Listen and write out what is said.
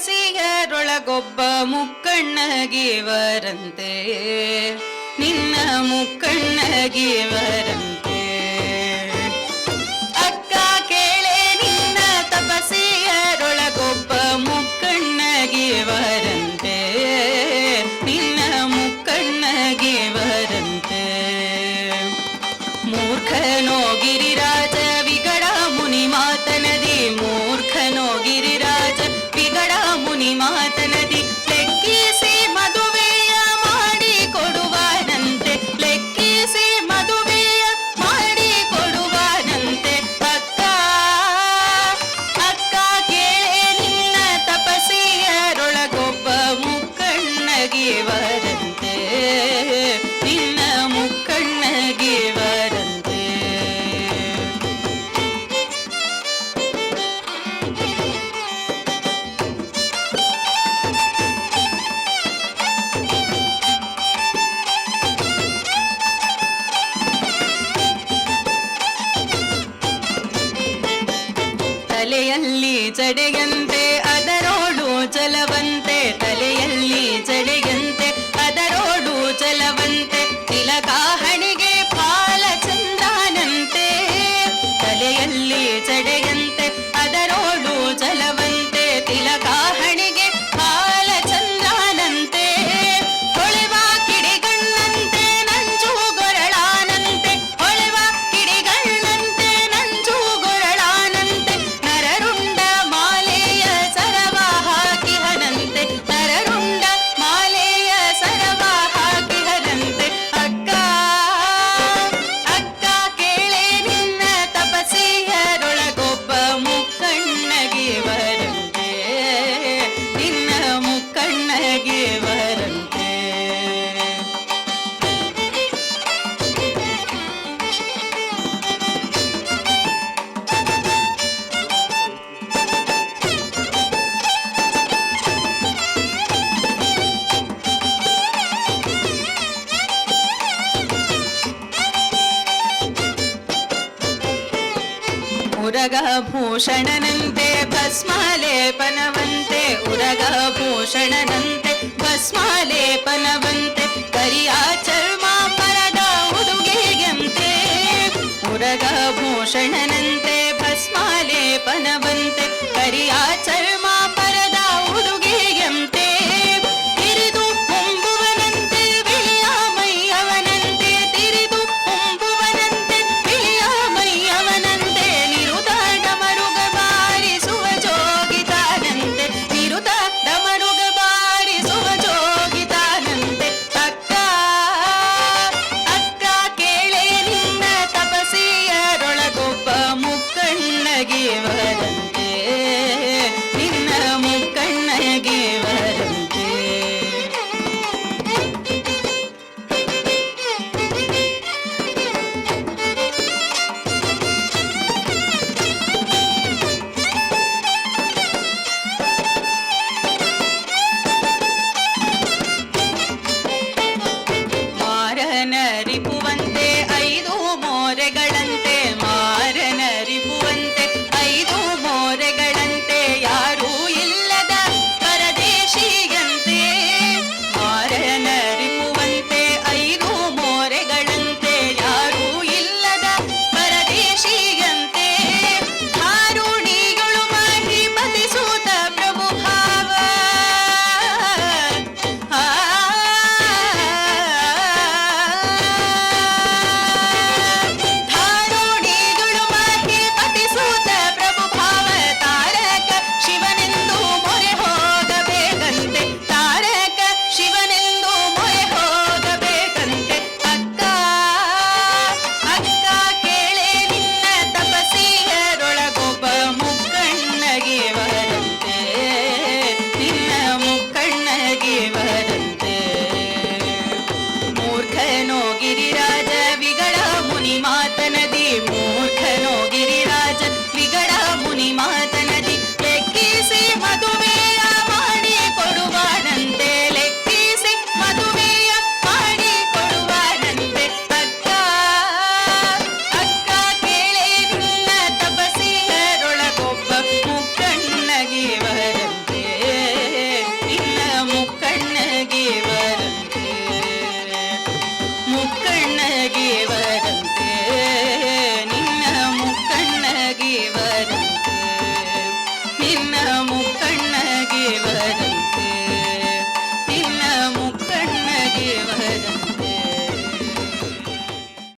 ತಪಸಿಯರೊಳಗೊಬ್ಬ ಮುಕ್ಕಣ್ಣಗಿವರಂತೆ, ನಿನ್ನ ಮುಕ್ಕಣ್ಣಗಿವರಂತೆ. ಅಕ್ಕ ಕೇಳೆ ನಿನ್ನ ತಪಸಿಯರೊಳಗೊಬ್ಬ ಮುಕ್ಕಣ್ಣಗಿವರಂತೆ, ನಿನ್ನ ಮುಕ್ಕಣ್ಣಗಿವರಂತೆ. ಮೂರ್ಖನೋ ಗಿರಿರಾಜ ವಿಗಡ ಮುನಿ ಮಾತನದಿ, ಮೂರ್ಖನೋ ಗಿರಿರಾಜ ವಿಗಡ ಮುನಿ ಮಾತನದಿ. ಲೆಕ್ಕಿಸಿ ಮದುವೆಯ ಮಾಡಿ ಕೊಡುವನಂತೆ, ಲೆಕ್ಕಿಸಿ ಮದುವೆಯ ಮಾಡಿ ಕೊಡುವನಂತೆ. ಅಕ್ಕ ಅಕ್ಕ ಕೇಳೆ ನಿನ್ನ ತಪಸಿಯರೊಳಗೊಬ್ಬ ಮುಕ್ಕಣ್ಣಗಿವರಂತೆ, ನಿನ್ನ ಮುಕ್ಕಣ್ಣಗಿವರಂತೆ. ತಲೆಯಲ್ಲಿ ಜಡೆಯಂತೆ ಅದರೋಡು ಜಲವಂತೆ, ತಲೆಯಲ್ಲಿ ಜಡೆಯಂತೆ ಅದರೋಡು ಜಲವಂತೆ. ತಿಲಕ ಹಣೆಗೆ ಬಾಲಚಂದ್ರನಂತೆ, ತಲೆಯಲ್ಲಿ ಜಡೆಯಂತೆ ಅದರೋಡು ಜಲವಂತೆ. ತಿಲಕ ಹಣೆಗೆ ಬಾಲಚಂದ್ರನಂತೆ. ಹೊಳೆವ ಕಿಡಿಗಣ್ಣಂತೆ ನಂಜು ಗೊರಳಾನಂತೆ, ಹೊಳೆವ ಕಿಡಿಗಣ್ಣಂತೆ ನಂಜು ಗೊರಳಾನಂತೆ. ನರರುಂಡ ಮಾಲೆಯ ಸರವ ಹಾಕಿಹನಂತೆ, ನರರುಂಡ ಮಾಲೆಯ ಸರವ ಹಾಕಿಹನಂತೆ. ಅಕ್ಕ ಅಕ್ಕ ಕೇಳೆ ನಿನ್ನ ತಪಸಿಯರೊಳಗೊಬ್ಬ ಮುಕ್ಕಣ್ಣಗಿವರಂತೆ, ನಿನ್ನ ಮುಕ್ಕಣ್ಣಗಿವರಂತೆ. ಉರಗಭೂಷಣನಂತೆ ಭಸ್ಮಾಲೇಪನವಂತೆ, ಉರಗಭೂಷಣನಂತೆ ಭಸ್ಮಾಲೇಪನವಂತೆ. ಕರಿಯ ಚರ್ಮ ಪರದ ಉಡುಗೆಯಂತೆ, ಉರಗಭೂಷಣನಂತೆ ಭಸ್ಮಾಲೇಪನವಂತೆ. ಕರಿಯ ಚರ್ಮ ಪರದ ಉಡುಗೆಯಂತೆ. ತಿರಿದು ಹೊಂಬುವನಂತೆ ಬಿಳಿಯ ಮೈಯವನಂತೆ, ತಿರಿದು ಹೊಂಬುವನಂತೆ ಬಿಳಿಯ ಮೈಯವನಂತೆ. ನಿರುತ ಡಮರುಗ ಬಾರಿಸುವ ಜೋಗಿತಾನಂತೆ, ನಿರುತ ಡಮರುಗ ಬಾರಿಸುವ ಜೋಗಿತಾನಂತೆ. ಅಕ್ಕ ಅಕ್ಕ ಕೇಳೆ ನಿನ್ನ ತಪಸಿಯರೊಳಗೊಬ್ಬ ಮುಕ್ಕಣ್ಣಗಿವರಂತೆ, ನಿನ್ನ ಮುಕ್ಕಣ್ಣಗಿವರಂತೆ. ಮಾರನರಿಪುವಂತೆ ಐದು ಮೋರೆಗಳಂತೆ, ಮಾರನರಿಪುವಂತೆ ಐದು ಮೋರೆಗಳಂತೆ. ಯಾರೂ ಇಲ್ಲದ ಪರದೇಶಿಯಂತೆ, ಮಾರನರಿಪುವಂತೆ ಐದು ಮೋರೆಗಳಂತೆ. ಯಾರೂ ಇಲ್ಲದ ಪರದೇಶಿಯಂತೆ. ಹಾರುಣಿಗಳು ಮಹಿಪತಿ ಸೂತ ಪ್ರಭು ಭಾವ, ಧಾರುಣಿಗಳು ಮಹಿಪತಿ ಸೂತ ಪ್ರಭು ಭಾವ. ತಾರಕ ಶಿವನೆಂದು ಮೊರೆ ಹೋಗಬೇಕಂತೆ, ತಾರಕ ಶಿವನೆಂದು ಮೊರೆ ಹೋಗಬೇಕಂತೆ. ಅಕ್ಕ ಅಕ್ಕ ಕೇಳೆ ನಿನ್ನ ತಪಸಿಯರೊಳಗೊಬ್ಬ ಮುಕ್ಕಣ್ಣಗಿವರಂತೆ, ನಿನ್ನ ಮುಕ್ಕಣ್ಣಗಿವರಂತೆ. ಮೂರ್ಖನೋ ಗಿರಿರಾಜ ವಿಗಳ ಮುನಿ ಮಾತನ